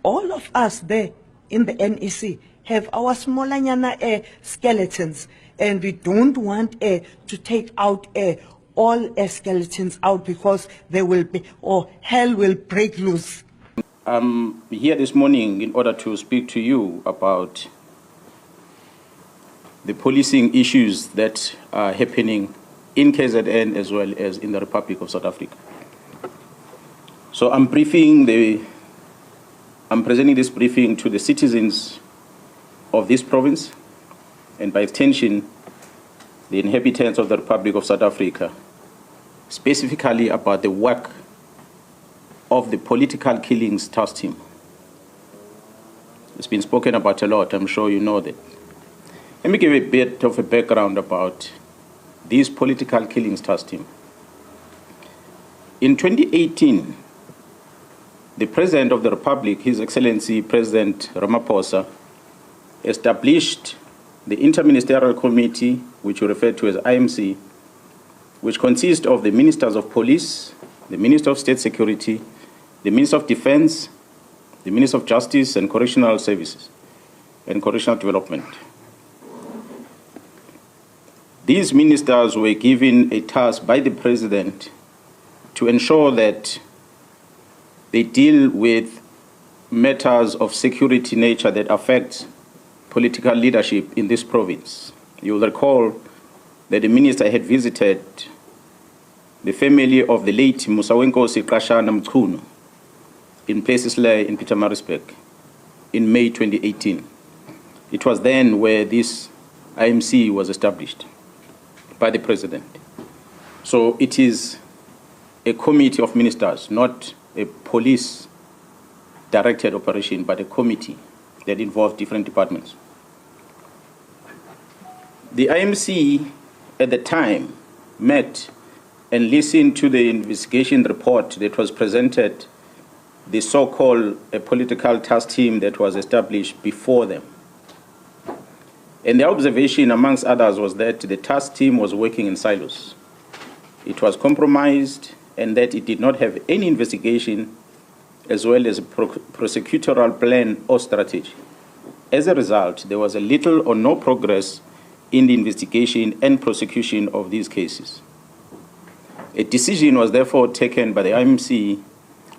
all of us there in the NEC have our smallanyana skeletons, and we don't want to take out all skeletons out, because there will be, or hell will break loose. I'm here this morning in order to speak to you about the policing issues that are happening in KZN as well as in the Republic of South Africa. So I'm presenting this briefing to the citizens of this province, and by extension, the inhabitants of the Republic of South Africa, specifically about the work of the political killings task team. It's been spoken about a lot, I'm sure you know that. Let me give a bit of a background about this political killings task team. In 2018, the President of the Republic, His Excellency President Ramaphosa, established the Interministerial Committee, which we refer to as IMC, which consists of the Ministers of Police, the Minister of State Security, the Minister of Defense, the Minister of Justice and Correctional Services, and Correctional Development. These ministers were given a task by the President to ensure that they deal with matters of security nature that affect political leadership in this province. You will recall that the minister had visited the family of the late Musawenkosi Qashana Mchunu in Plesisle in Pietermaritzburg in May 2018. It was then where this IMC was established by the President. So it is a committee of ministers, not a police-directed operation, but a committee that involves different departments. The IMC at the time met and listened to the investigation report that was presented, the so-called political task team that was established before them. And the observation, amongst others, was that the task team was working in silos. It was compromised, and that it did not have any investigation as well as a prosecutorial plan or strategy. As a result, there was a little or no progress in the investigation and prosecution of these cases. A decision was therefore taken by the IMC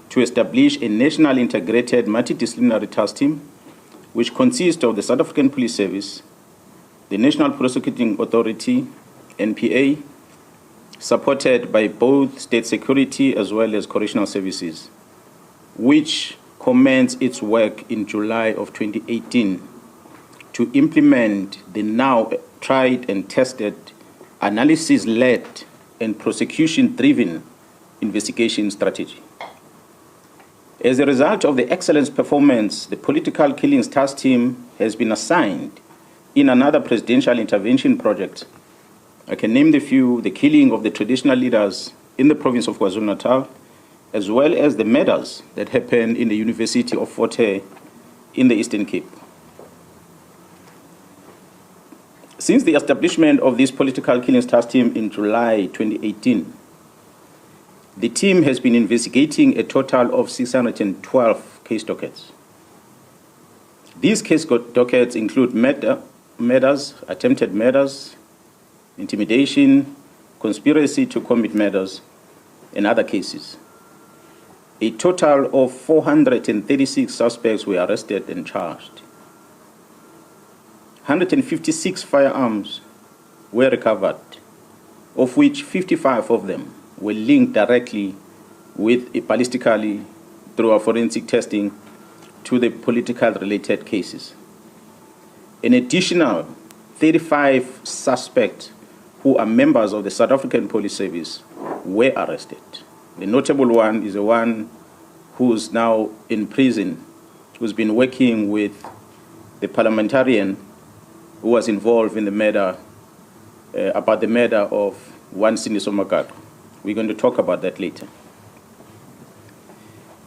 to establish a national integrated multidisciplinary task team, which consists of the South African Police Service, the National Prosecuting Authority, NPA, supported by both state security as well as correctional services, which commenced its work in July of 2018 to implement the now tried and tested analysis-led and prosecution-driven investigation strategy. As a result of the excellent performance, the political killings task team has been assigned in another presidential intervention project. I can name the few: the killing of the traditional leaders in the province of KwaZulu-Natal, as well as the murders that happened in the University of Fort Hare in the Eastern Cape. Since the establishment of this political killings task team in July 2018, the team has been investigating a total of 612 case dockets. These case dockets include murders, attempted murders, intimidation, conspiracy to commit murders, and other cases. A total of 436 suspects were arrested and charged. 156 firearms were recovered, of which 55 of them were linked directly with ballistically through our forensic testing to the political related cases. An additional 35 suspects who are members of the South African Police Service were arrested. The notable one is the one who's now in prison, who's been working with the parliamentarian who was involved in the murder, about the murder of one Siniso Magado. We're going to talk about that later.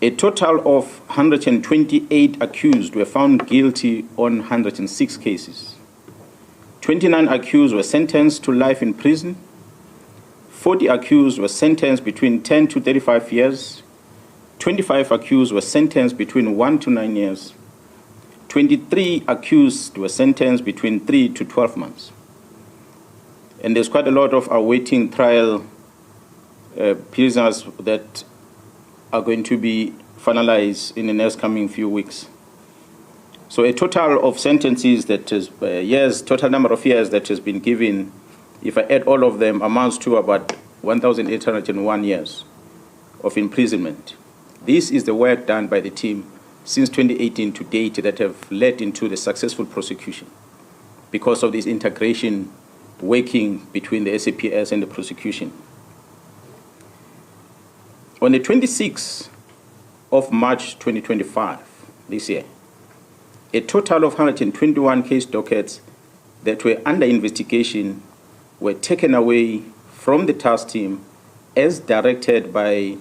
A total of 128 accused were found guilty on 106 cases. 29 accused were sentenced to life in prison. 40 accused were sentenced between 10 to 35 years. 25 accused were sentenced between 1 to 9 years. 23 accused were sentenced between 3 to 12 months. And there's quite a lot of awaiting trial prisoners that are going to be finalized in the next coming few weeks. So a total of sentences that is total number of years that has been given, if I add all of them, amounts to about 1,801 years of imprisonment. This is the work done by the team since 2018 to date that have led into the successful prosecution because of this integration working between the SAPS and the prosecution. On the 26th of March 2025, this year, a total of 121 case dockets that were under investigation were taken away from the task team as directed by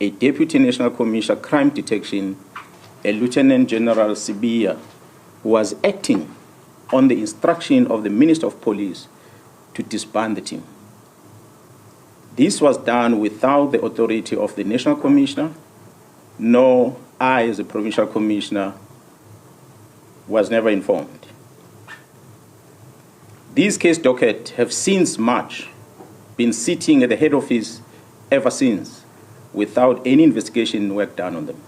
a Deputy National Commissioner Crime Detection, a Lieutenant General Sibia, who was acting on the instruction of the Minister of Police to disband the team. This was done without the authority of the National Commissioner, nor I, as a Provincial Commissioner, was never informed. These case dockets have since March been sitting at the head office ever since, without any investigation work done on them.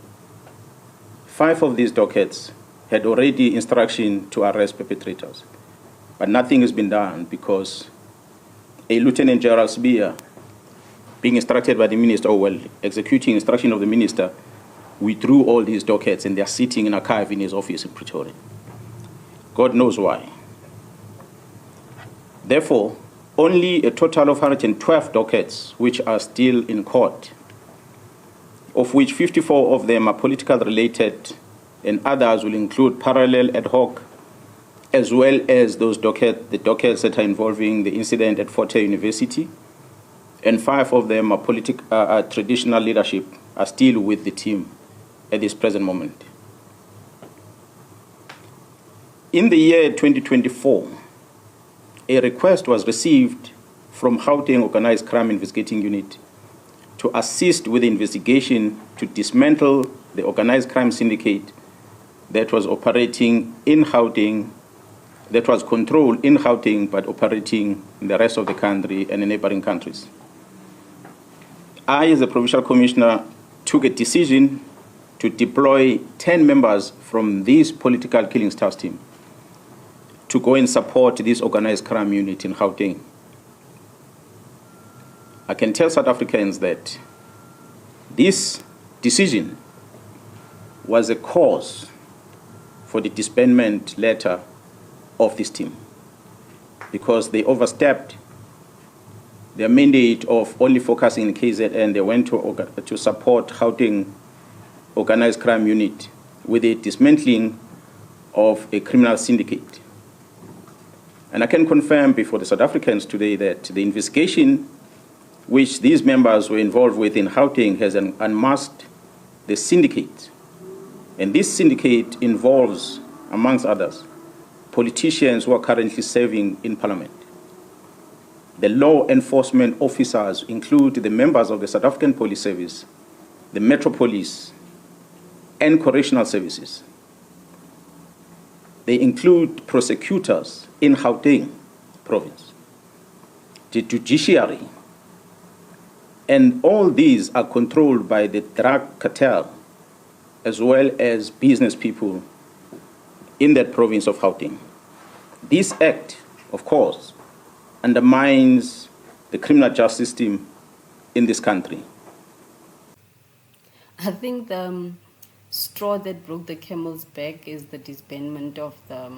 5 of these dockets had already instruction to arrest perpetrators, but nothing has been done because a Lieutenant General Sibia, being instructed by the minister, executing instruction of the minister, withdrew all these dockets and they are sitting in archive in his office in Pretoria. God knows why. Therefore, only a total of 112 dockets which are still in court, of which 54 of them are political related and others will include parallel ad hoc, as well as the dockets that are involving the incident at Fort Hare University, and 5 of them are traditional leadership, are still with the team at this present moment. In the year 2024, a request was received from Gauteng Organized Crime Investigating Unit to assist with the investigation to dismantle the organized crime syndicate that was operating in Gauteng, that was controlled in Gauteng but operating in the rest of the country and in neighboring countries. I, as a Provincial Commissioner, took a decision to deploy 10 members from this political killings task team to go and support this organized crime unit in Gauteng. I can tell South Africans that this decision was a cause for the disbandment letter of this team because they overstepped their mandate of only focusing in KZN. They went to support Gauteng organized crime unit with the dismantling of a criminal syndicate. And I can confirm before the South Africans today that the investigation which these members were involved with in Gauteng has unmasked the syndicate. And this syndicate involves, amongst others, politicians who are currently serving in Parliament. The law enforcement officers include the members of the South African Police Service, the Metro Police, and correctional services. They include prosecutors in Gauteng province, the judiciary, and all these are controlled by the drug cartel as well as business people in that province of Gauteng. This act, of course, undermines the criminal justice system in this country. I think the straw that broke the camel's back is the disbandment of the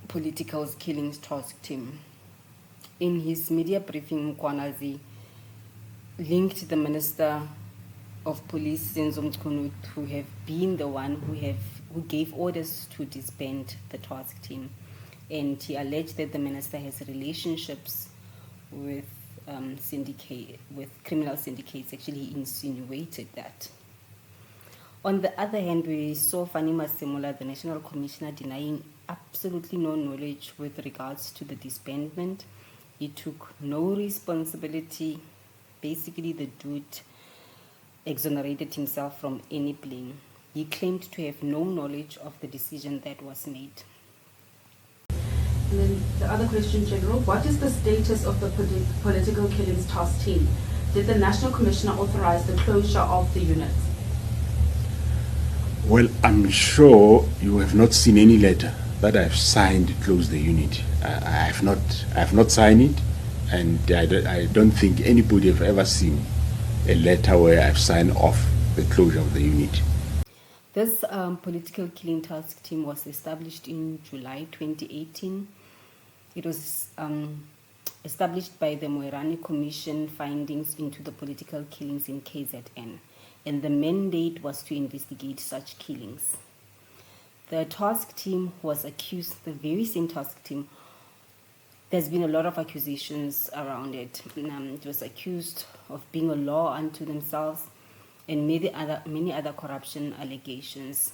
political killings task team. In his media briefing, Mkwanazi linked the Minister of Police, Senzo Mchunu, to have been the one who gave orders to disband the task team. And he alleged that the minister has relationships with criminal syndicates. Actually, he insinuated that. On the other hand, we saw Fani Masemola, the National Commissioner, denying absolutely no knowledge with regards to the disbandment. He took no responsibility. Basically, the dude exonerated himself from any blame. He claimed to have no knowledge of the decision that was made. And then the other question, General, what is the status of the political killings task team? Did the National Commissioner authorize the closure of the units? Well, I'm sure you have not seen any letter that I've signed to close the unit. I have not signed it, and I don't think anybody have ever seen a letter where I've signed off the closure of the unit. This political killing task team was established in July 2018. It was established by the Moerane Commission findings into the political killings in KZN, and the mandate was to investigate such killings. The task team was accused, the very same task team, there's been a lot of accusations around it. It was accused of being a law unto themselves, and many other corruption allegations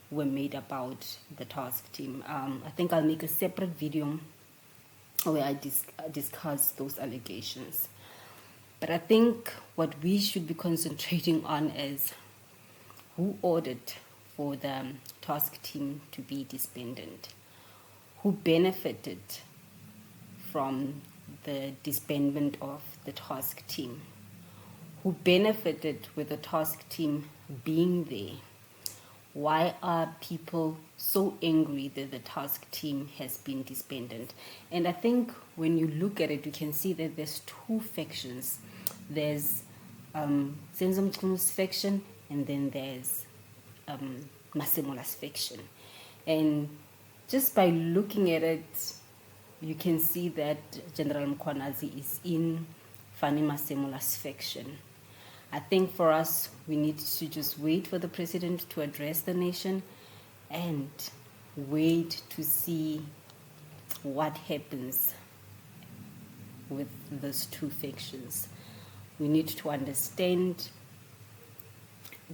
were made about the task team. I think I'll make a separate video where I discuss those allegations. But I think what we should be concentrating on is who ordered for the task team to be disbanded, who benefited from the disbandment of the task team, who benefited with the task team being there. Why are people so angry that the task team has been disbanded? And I think when you look at it, you can see that there's two factions. There's Senzo Mchumu's faction, and then there's Masemola's faction. And just by looking at it, you can see that General Mkhwanazi is in Fani Masemola's faction. I think for us, we need to just wait for the president to address the nation and wait to see what happens with those two factions. We need to understand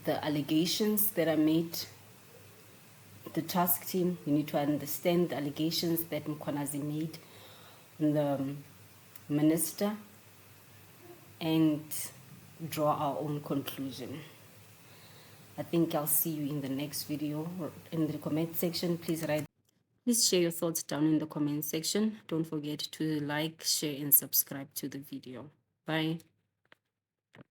the allegations that are made. The task team, we need to understand the allegations that Mkhwanazi made on the minister and draw our own conclusion. I think I'll see you in the next video. In the comment section, please share your thoughts down in the comment section. Don't forget to like, share, and subscribe to the video. Bye.